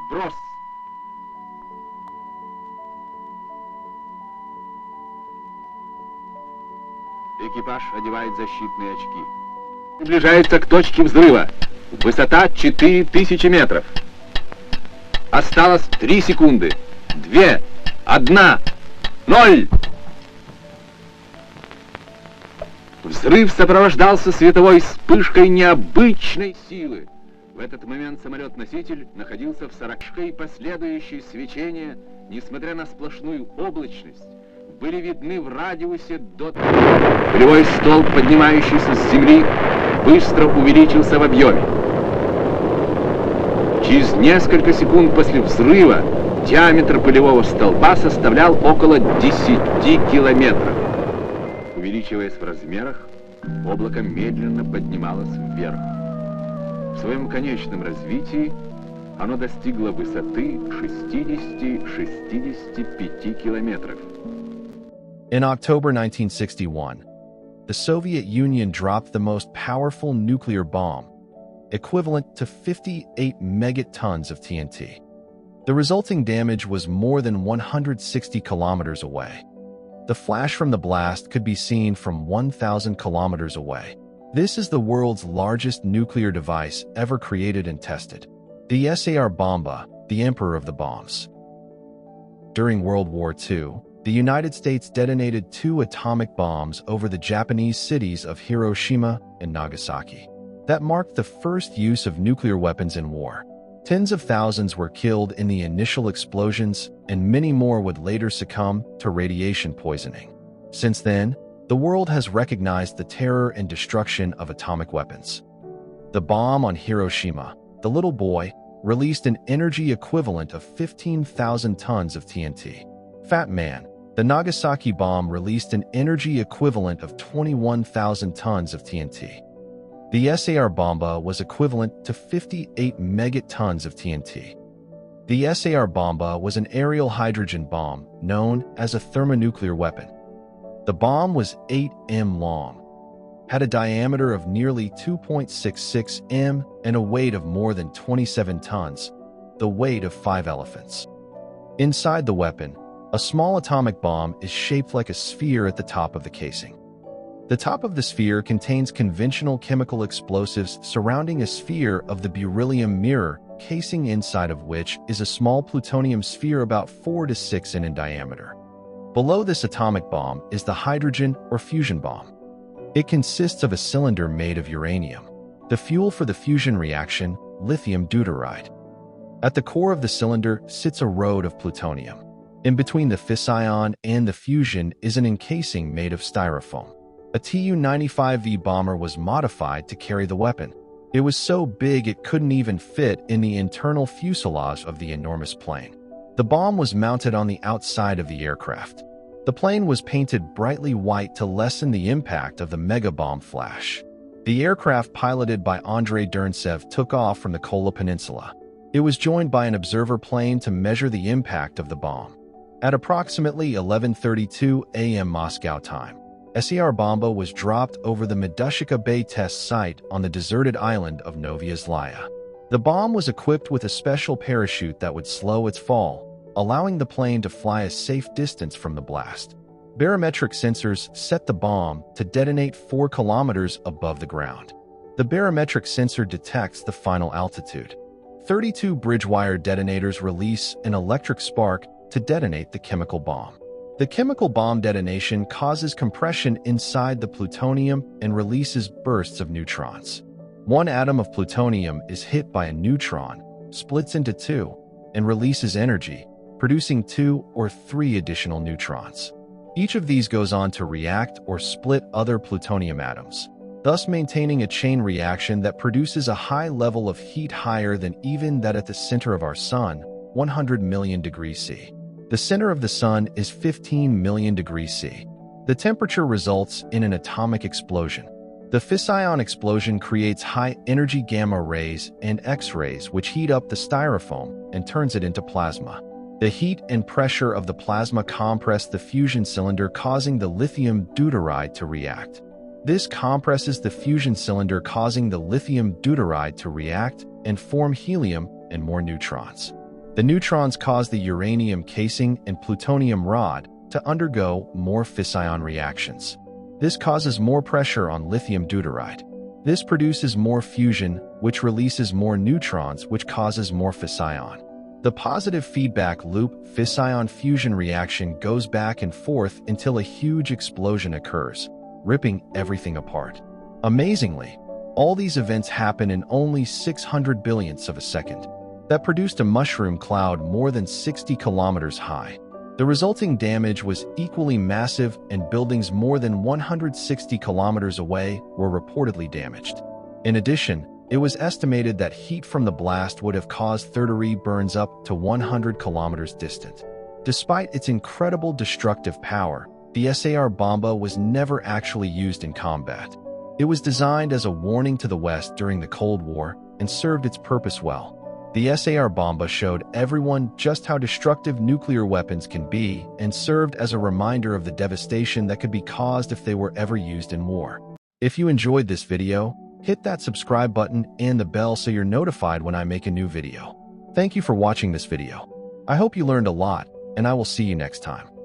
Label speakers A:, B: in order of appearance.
A: Сброс. Экипаж одевает защитные очки. Приближается к точке взрыва. Высота 4000 метров. Осталось 3 секунды. 2, 1, 0. Взрыв сопровождался световой вспышкой необычной силы. В этот момент самолет-носитель находился в 40 и последующие свечения, несмотря на сплошную облачность, были видны в радиусе до... Пылевой столб, поднимающийся с земли, быстро увеличился в объеме. Через несколько секунд после взрыва диаметр пылевого столба составлял около 10 километров. Увеличиваясь в размерах, облако медленно поднималось вверх. В своем конечном развитии оно достигло высоты 60-65 километров.
B: In October 1961, the Soviet Union dropped the most powerful nuclear bomb, equivalent to 58 megatons of TNT. The resulting damage was more than 160 kilometers away. The flash from the blast could be seen from 1,000 kilometers away. This is the world's largest nuclear device ever created and tested. The Tsar Bomba, the emperor of the bombs. During World War II, the United States detonated 2 atomic bombs over the Japanese cities of Hiroshima and Nagasaki. That marked the first use of nuclear weapons in war. Tens of thousands were killed in the initial explosions, and many more would later succumb to radiation poisoning. Since then, the world has recognized the terror and destruction of atomic weapons. The bomb on Hiroshima, the little boy, released an energy equivalent of 15,000 tons of TNT. Fat Man, the Nagasaki bomb released an energy equivalent of 21,000 tons of TNT. The Tsar Bomba was equivalent to 58 megatons of TNT. The Tsar Bomba was an aerial hydrogen bomb known as a thermonuclear weapon. The bomb was 8 m long, had a diameter of nearly 2.66 m and a weight of more than 27 tons, the weight of 5 elephants. Inside the weapon, a small atomic bomb is shaped like a sphere at the top of the casing. The top of the sphere contains conventional chemical explosives surrounding a sphere of the beryllium mirror, casing inside of which is a small plutonium sphere about 4 to 6 in diameter. Below this atomic bomb is the hydrogen or fusion bomb. It consists of a cylinder made of uranium. The fuel for the fusion reaction, lithium deuteride. At the core of the cylinder sits a road of plutonium. In between the fission and the fusion is an encasing made of styrofoam. A Tu-95V bomber was modified to carry the weapon. It was so big it couldn't even fit in the internal fuselage of the enormous plane. The bomb was mounted on the outside of the aircraft. The plane was painted brightly white to lessen the impact of the mega bomb flash. The aircraft, piloted by Andrei Dernsev, took off from the Kola Peninsula. It was joined by an observer plane to measure the impact of the bomb. At approximately 11:32 a.m. Moscow time, Tsar Bomba was dropped over the Medushka Bay test site on the deserted island of Novaya Zemlya. The bomb was equipped with a special parachute that would slow its fall, allowing the plane to fly a safe distance from the blast. Barometric sensors set the bomb to detonate 4 kilometers above the ground. The barometric sensor detects the final altitude. 32 bridge wire detonators release an electric spark to detonate the chemical bomb. The chemical bomb detonation causes compression inside the plutonium and releases bursts of neutrons. One atom of plutonium is hit by a neutron, splits into 2, and releases energy, producing 2 or 3 additional neutrons. Each of these goes on to react or split other plutonium atoms, thus maintaining a chain reaction that produces a high level of heat higher than even that at the center of our Sun, 100 million degrees C. The center of the Sun is 15 million degrees C. The temperature results in an atomic explosion. The fission explosion creates high-energy gamma rays and X-rays which heat up the styrofoam and turns it into plasma. The heat and pressure of the plasma compress the fusion cylinder, causing the lithium deuteride to react. This compresses the fusion cylinder, causing the lithium deuteride to react and form helium and more neutrons. The neutrons cause the uranium casing and plutonium rod to undergo more fission reactions. This causes more pressure on lithium deuteride. This produces more fusion, which releases more neutrons, which causes more fission. The positive feedback loop fission-fusion reaction goes back and forth until a huge explosion occurs, ripping everything apart. Amazingly, all these events happen in only 600 billionths of a second. That produced a mushroom cloud more than 60 kilometers high. The resulting damage was equally massive, and buildings more than 160 kilometers away were reportedly damaged. In addition, it was estimated that heat from the blast would have caused third-degree burns up to 100 kilometers distant. Despite its incredible destructive power, the Tsar Bomba was never actually used in combat. It was designed as a warning to the West during the Cold War and served its purpose well. The Tsar Bomba showed everyone just how destructive nuclear weapons can be and served as a reminder of the devastation that could be caused if they were ever used in war. If you enjoyed this video, hit that subscribe button and the bell so you're notified when I make a new video. Thank you for watching this video. I hope you learned a lot, and I will see you next time.